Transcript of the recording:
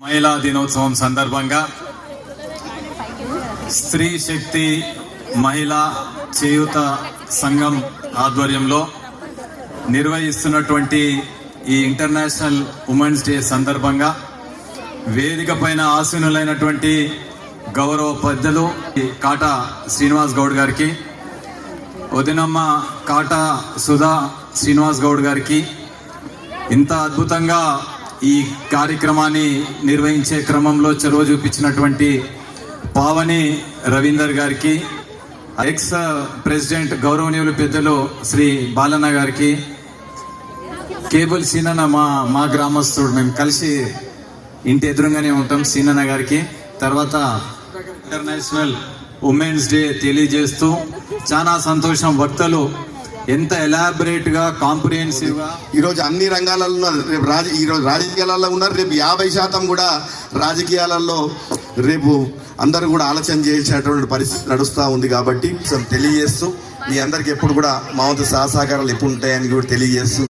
మహిళా దినోత్సవం సందర్భంగా స్త్రీ శక్తి మహిళా చేయూత సంఘం ఆధ్వర్యంలో నిర్వహిస్తున్నటువంటి ఈ ఇంటర్నేషనల్ ఉమెన్స్ డే సందర్భంగా వేదిక పైన ఆసీనులైనటువంటి గౌరవ పెద్దలు కాటా శ్రీనివాస్ గౌడ్ గారికి, వదినమ్మ కాటా సుధా శ్రీనివాస్ గౌడ్ గారికి, ఇంత అద్భుతంగా ఈ కార్యక్రమాన్ని నిర్వహించే క్రమంలో చొరవ చూపించినటువంటి పావని రవీందర్ గారికి, ఎక్స్ ప్రెసిడెంట్ గౌరవనీయులు పెద్దలు శ్రీ బాలన్న గారికి, కేబుల్ సీనన్న మా గ్రామస్తుడు, మేము కలిసి ఇంటి ఎదురుగానే ఉంటాం, సీనన్న గారికి, తర్వాత ఇంటర్నేషనల్ ఉమెన్స్ డే తెలియజేస్తూ చాలా సంతోషం. వక్తలు ఎంత ఎలాబరేట్ గా కాంప్రిహెన్సివ్ గా ఈరోజు అన్ని రంగాలలో ఉన్నారు. రేపు ఈరోజు రాజకీయాలలో ఉన్నారు, రేపు 50% కూడా రాజకీయాలలో రేపు అందరూ కూడా ఆలోచన చేసేటువంటి పరిస్థితి నడుస్తూ ఉంది. కాబట్టి తెలియజేస్తూ మీ అందరికి ఎప్పుడు కూడా మా వంతు సహసహకారాలు ఎప్పుడు ఉంటాయని కూడా తెలియజేస్తూ